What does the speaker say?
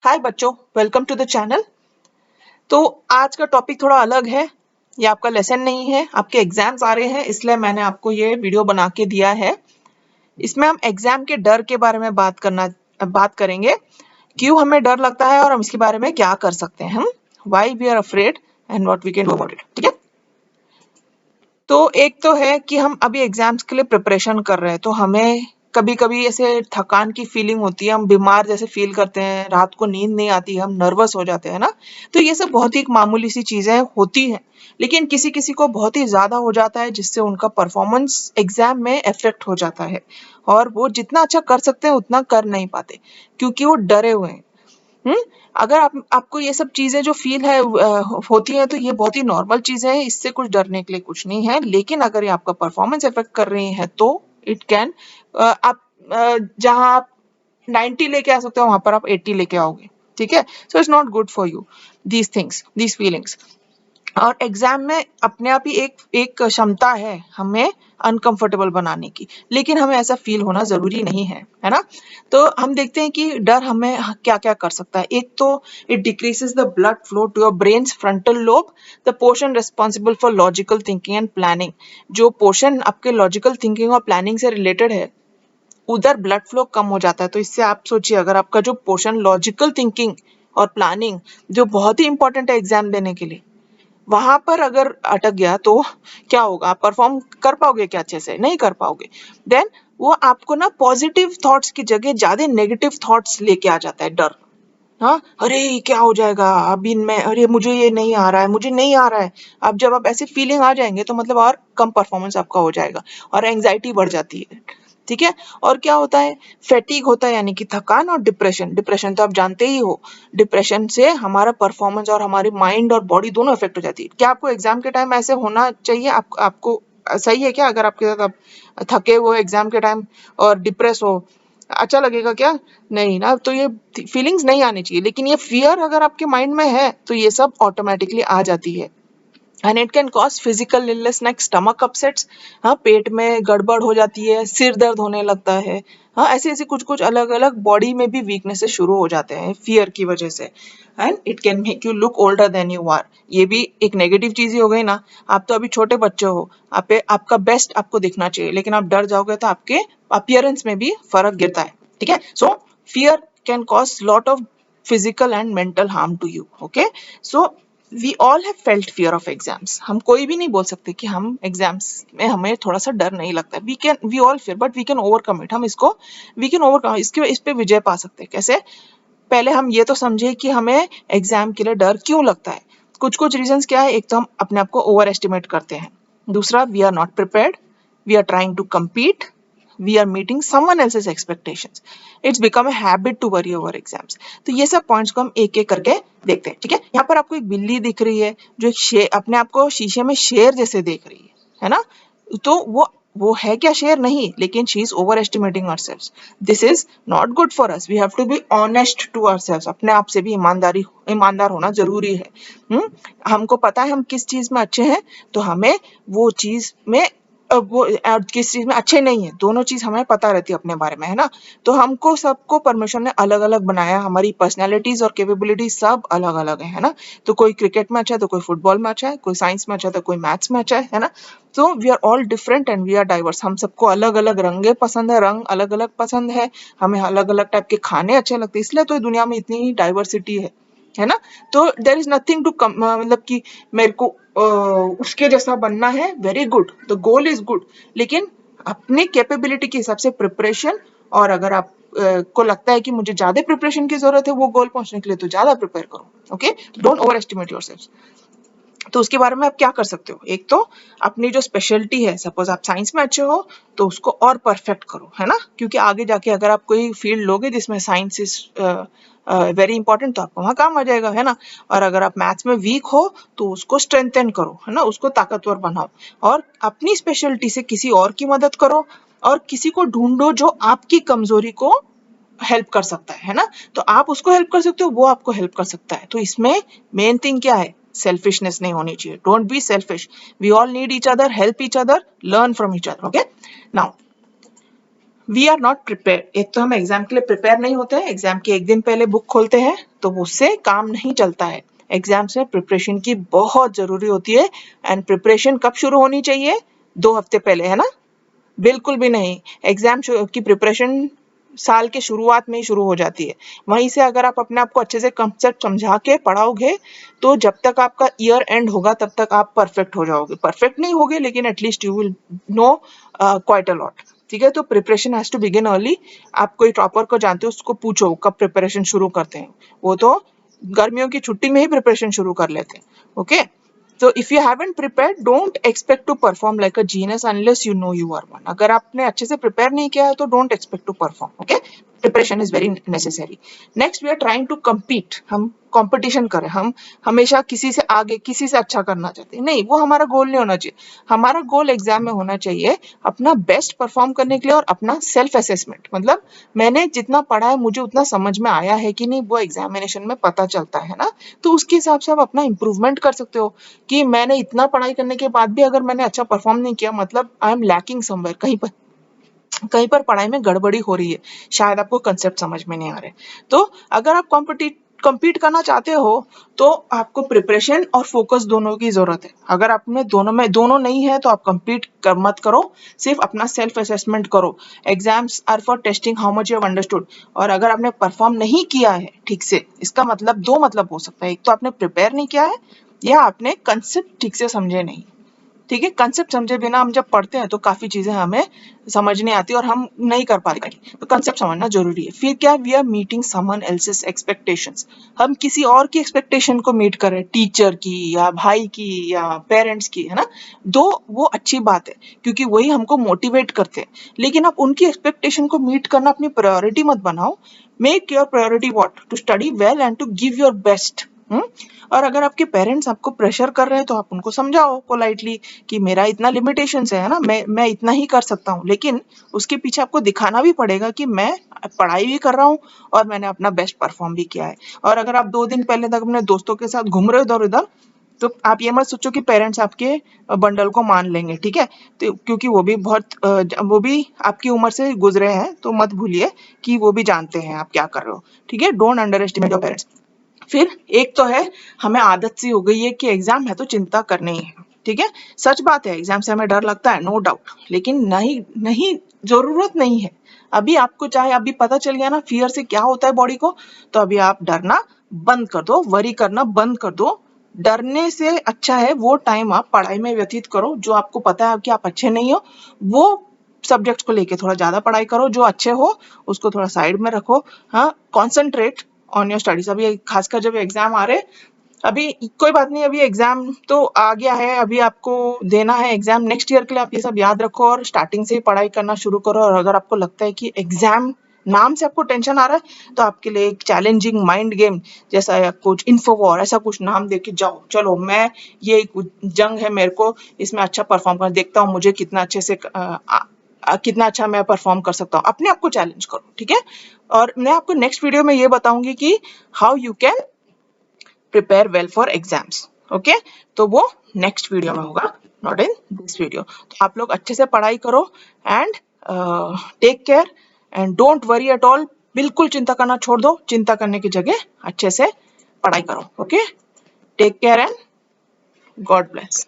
हाय बच्चों, welcome to the channel. तो आज का टॉपिक थोड़ा अलग है। ये आपका लेसन नहीं है, आपके एग्जाम्स आ रहे हैं, इसलिए मैंने आपको ये वीडियो बना के दिया है। इसमें हम एग्जाम के डर के बारे में बात करेंगे। क्यों हमें डर लगता है और हम इसके बारे में क्या कर सकते हैं। हम why we are afraid and what we can do about it. ठीक है। तो एक तो है कि हम अभी एग्जाम्स के लिए प्रिपरेशन कर रहे हैं, तो हमें कभी कभी ऐसे थकान की फीलिंग होती है, हम बीमार जैसे फील करते हैं, रात को नींद नहीं आती, हम नर्वस हो जाते हैं ना। तो ये सब बहुत ही एक मामूली सी चीजें होती हैं, लेकिन किसी किसी को बहुत ही ज्यादा हो जाता है, जिससे उनका परफॉर्मेंस एग्जाम में इफेक्ट हो जाता है और वो जितना अच्छा कर सकते हैं उतना कर नहीं पाते, क्योंकि वो डरे हुए हैं। हम्म। अगर आपको ये सब चीजें जो फील है होती है, तो ये बहुत ही नॉर्मल चीजें हैं, इससे कुछ डरने के लिए कुछ नहीं है। लेकिन अगर ये आपका परफॉर्मेंस इफेक्ट कर रही है तो इट कैन आप जहां आप 90 लेके आ सकते हो, वहां पर आप 80 लेके आओगे। ठीक है। So it's not good for you these things, these feelings. और एग्जाम में अपने आप ही एक एक क्षमता है हमें अनकंफर्टेबल बनाने की, लेकिन हमें ऐसा फील होना जरूरी नहीं है ना। तो हम देखते हैं कि डर हमें क्या क्या कर सकता है। एक तो it decreases the blood flow to your brain's frontal lobe, the portion responsible for logical thinking and planning. जो पोर्शन आपके लॉजिकल थिंकिंग और प्लानिंग से रिलेटेड है, उधर ब्लड फ्लो कम हो जाता है। तो इससे आप सोचिए, अगर आपका जो पोर्शन लॉजिकल थिंकिंग और प्लानिंग, जो बहुत ही इंपॉर्टेंट है एग्जाम देने के लिए, वहां पर अगर अटक गया तो क्या होगा? आप परफॉर्म कर पाओगे क्या? अच्छे से नहीं कर पाओगे। देन वो आपको ना पॉजिटिव थॉट्स की जगह ज्यादा नेगेटिव थॉट्स लेके आ जाता है, डर। हाँ, अरे क्या हो जाएगा अब इनमें, अरे मुझे ये नहीं आ रहा है, मुझे नहीं आ रहा है। अब जब आप ऐसे फीलिंग आ जाएंगे तो मतलब और कम परफॉर्मेंस आपका हो जाएगा और एंजाइटी बढ़ जाती है। ठीक है। और क्या होता है? फैटीग होता है, यानी कि थकान। और डिप्रेशन, डिप्रेशन तो आप जानते ही हो। डिप्रेशन से हमारा परफॉर्मेंस और हमारी माइंड और बॉडी दोनों इफेक्ट हो जाती है। क्या आपको एग्जाम के टाइम ऐसे होना चाहिए? आपको सही है क्या अगर आपके साथ आप थके हुए एग्जाम के टाइम और डिप्रेस हो? अच्छा लगेगा क्या? नहीं ना। तो ये फीलिंग्स नहीं आनी चाहिए, लेकिन ये फियर अगर आपके माइंड में है तो ये सब ऑटोमेटिकली आ जाती है। And it can cause physical illness like stomach upsets. हाँ, पेट में गड़बड़ हो जाती है, सिर दर्द होने लगता है। हाँ, ऐसे ऐसे कुछ कुछ अलग अलग बॉडी में भी वीकनेसेस शुरू हो जाते हैं फियर की वजह से। And it can make you look older than you are. ये भी एक नेगेटिव चीज ही हो गई ना। आप तो अभी छोटे बच्चे हो, आपका बेस्ट आपको दिखना चाहिए, लेकिन आप डर जाओगे तो आपके अपीयरेंस में भी फर्क गिरता है। ठीक है। सो fear can cause lot of physical and mental harm to you. Okay, so we all have felt fear of exams. हम कोई भी नहीं बोल सकते कि हम एग्जाम्स में हमें थोड़ा सा डर नहीं लगता। We all fear but we can overcome it. हम इसको we can overcome, इस पे विजय पा सकते हैं। कैसे? पहले हम ये तो समझे कि हमें एग्जाम के लिए डर क्यों लगता है। कुछ कुछ रीजंस क्या है? एक तो हम अपने आप को ओवर एस्टिमेट करते हैं। दूसरा, we are not prepared, we are trying to compete, we are meeting someone else's expectations. It's become a habit to worry over exams. तो ये सब पॉइंट्स को हम एक एक करके देखते हैं। ठीक है। यहाँ पर आपको एक बिल्ली दिख रही है जो एक शेर, अपने आप को शीशे में शेर जैसे देख रही है ना। तो वो है क्या? शेर नहीं, लेकिन she is overestimating ourselves. This is not good for us. We have to be honest to ourselves. अपने आप से भी ईमानदार होना जरूरी है। हमको पता है हम किस चीज में अच्छे हैं, तो हमें वो चीज में वो किस चीज में अच्छे नहीं है, दोनों चीज हमें पता रहती है अपने बारे में, है ना। तो हमको सबको परमेश्वर ने अलग अलग बनाया, हमारी पर्सनैलिटीज और कैपेबिलिटीज सब अलग अलग है ना। तो कोई क्रिकेट में अच्छा है, तो कोई फुटबॉल में अच्छा है, कोई साइंस में अच्छा है, तो कोई मैथ्स में अच्छा है ना। तो we are all different and we are diverse. हम सबको अलग अलग रंगे पसंद है, रंग अलग अलग पसंद है, हमें अलग अलग टाइप के खाने अच्छे लगते हैं, इसलिए तो दुनिया में इतनी डाइवर्सिटी है ना। तो देर इज नथिंग टू मतलब कि मेरे को उसके जैसा बनना है, very good, the goal is good, लेकिन अपने कैपेबिलिटी के हिसाब से प्रिपरेशन। और अगर आप को लगता है कि मुझे ज्यादा प्रिपरेशन की जरूरत है वो गोल पहुंचने के लिए, तो ज्यादा प्रिपेयर करो। Okay, don't over estimate yourself. तो उसके बारे में आप क्या कर सकते हो? एक तो अपनी जो स्पेशलिटी है, सपोज आप साइंस में अच्छे हो तो उसको और परफेक्ट करो, है ना। क्योंकि आगे जाके अगर आप कोई फील्ड लोगे जिसमें साइंस इज वेरी इंपॉर्टेंट, तो आपको वहां काम आ जाएगा, है ना। और अगर आप मैथ्स में वीक हो तो उसको स्ट्रेंथन करो, है ना, उसको ताकतवर बनाओ। और अपनी स्पेशलिटी से किसी और की मदद करो, और किसी को ढूंढो जो आपकी कमजोरी को हेल्प कर सकता है ना। तो आप उसको हेल्प कर सकते हो, वो आपको हेल्प कर सकता है। तो इसमें मेन थिंग क्या है? सेल्फिशनेस नहीं होनी चाहिए। Don't be selfish. We all need each other, help each other, learn from each other. Okay. Now we are not prepare. एक तो हम एग्जाम के लिए प्रिपेयर नहीं होते हैं, एग्जाम के एक दिन पहले बुक खोलते हैं तो उससे काम नहीं चलता है। एग्जाम्स में प्रिपरेशन की बहुत जरूरी होती है। एंड प्रिपरेशन कब शुरू होनी चाहिए? 2 हफ्ते पहले, है ना? बिल्कुल भी नहीं। एग्जाम की प्रिपरेशन साल के शुरुआत में ही शुरू हो जाती है। वहीं से अगर आप अपने आप को अच्छे से कंसेप्ट समझा के पढ़ाओगे तो जब तक आपका ईयर एंड होगा तब तक आप परफेक्ट हो जाओगे। परफेक्ट नहीं होगे लेकिन at least you will know quite a lot. ठीक है, तो preparation has to begin early. आप कोई टॉपर को जानते हो उसको पूछो कब प्रिपरेशन शुरू करते हैं। वो तो गर्मियों की छुट्टी में ही प्रिपरेशन शुरू कर लेते हैं। Okay, so if you haven't prepared, don't expect to perform like a genius unless you know you are one. अगर आपने अच्छे से prepare नहीं किया है तो don't expect to perform. Okay, preparation is very necessary. Next we are trying to compete. हम competition करें, हम हमेशा किसी से आगे किसी से अच्छा करना चाहते हैं। नहीं, वो हमारा गोल नहीं होना चाहिए। हमारा गोल एग्जाम में होना चाहिए अपना बेस्ट परफॉर्म करने के लिए और अपना सेल्फ असेसमेंट। मतलब मैंने जितना पढ़ा है मुझे उतना समझ में आया है कि नहीं, वो एग्जामिनेशन में पता चलता है ना। तो उसके हिसाब से आप अपना इम्प्रूवमेंट कर सकते हो कि मैंने इतना पढ़ाई करने के बाद भी अगर मैंने अच्छा परफॉर्म नहीं किया, मतलब आई एम लैकिंग समवेयर, कहीं पर पढ़ाई में गड़बड़ी हो रही है, शायद आपको कंसेप्ट समझ में नहीं आ रहे। तो अगर आप compete करना चाहते हो तो आपको प्रिपरेशन और फोकस दोनों की जरूरत है। अगर आप में दोनों नहीं है तो आप मत करो, सिर्फ अपना सेल्फ असेसमेंट करो। Exams are for testing how much you have understood. और अगर आपने परफॉर्म नहीं किया है ठीक से, इसका मतलब दो मतलब हो सकता है। एक तो आपने प्रिपेयर नहीं किया है या आपने कंसेप्ट ठीक से समझे नहीं। ठीक है, कंसेप्ट समझे बिना हम जब पढ़ते हैं तो काफी चीजें हमें समझ नहीं आती और हम नहीं कर पाते। तो कंसेप्ट समझना जरूरी है। फिर क्या, we are meeting someone else's expectations. हम किसी और की एक्सपेक्टेशन को मीट कर रहे हैं, टीचर की या भाई की या पेरेंट्स की, है ना। दो वो अच्छी बात है क्योंकि वही हमको मोटिवेट करते हैं, लेकिन आप उनकी एक्सपेक्टेशन को मीट करना अपनी प्रायोरिटी मत बनाओ। Make your priority what, to study well and to give your best. और अगर आपके पेरेंट्स आपको प्रेशर कर रहे हैं तो आप उनको समझाओ पोलाइटली कि मेरा इतना लिमिटेशंस है ना, मैं इतना ही कर सकता हूँ। लेकिन उसके पीछे आपको दिखाना भी पड़ेगा कि मैं पढ़ाई भी कर रहा हूँ और मैंने अपना बेस्ट परफॉर्म भी किया है। और अगर आप 2 दिन पहले तक अपने दोस्तों के साथ घूम रहे हो इधर उधर, तो आप ये मत सोचो कि पेरेंट्स आपके बंडल को मान लेंगे। ठीक है, तो क्योंकि वो भी आपकी उम्र से गुजरे हैं, तो मत भूलिए कि वो भी जानते हैं आप क्या कर रहे हो। ठीक है, don't under estimate your parents. फिर एक तो है, हमें आदत सी हो गई है कि एग्जाम है तो चिंता करनी ही है। ठीक है, सच बात है, एग्जाम से हमें डर लगता है, नो डाउट, लेकिन नहीं नहीं, जरूरत नहीं है। अभी आपको चाहे अभी पता चल गया ना फियर से क्या होता है बॉडी को, तो अभी आप डरना बंद कर दो, वरी करना बंद कर दो। डरने से अच्छा है वो टाइम आप पढ़ाई में व्यतीत करो। जो आपको पता है कि आप अच्छे नहीं हो, वो सब्जेक्ट्स को लेके थोड़ा ज्यादा पढ़ाई करो। जो अच्छे हो उसको थोड़ा साइड में रखो। हाँ, कॉन्सेंट्रेट ऑन योर स्टडीज। अभी खासकर जब एग्जाम आ रहे, अभी कोई बात नहीं, अभी एग्जाम तो आ गया है, अभी आपको देना है एग्जाम। नेक्स्ट ईयर के लिए आप ये सब याद रखो और स्टार्टिंग से ही पढ़ाई करना शुरू करो। और अगर आपको लगता है कि एग्जाम नाम से आपको टेंशन आ रहा है तो आपके लिए एक चैलेंजिंग माइंड गेम जैसा कुछ इन्फोवॉर ऐसा कुछ नाम देके जाओ, चलो मैं ये जंग है मेरे को इसमें अच्छा परफॉर्म कर देखता हूँ, मुझे कितना अच्छे से कितना अच्छा मैं परफॉर्म कर सकता हूँ। अपने आप को चैलेंज करो। ठीक है, और मैं आपको नेक्स्ट वीडियो में ये बताऊंगी कि how you can prepare well for exams. Okay, तो वो नेक्स्ट वीडियो में होगा, नॉट इन दिस वीडियो। तो आप लोग अच्छे से पढ़ाई करो and take care and don't worry at all. बिल्कुल चिंता करना छोड़ दो, चिंता करने की जगह अच्छे से पढ़ाई करो। Okay, take care and God bless.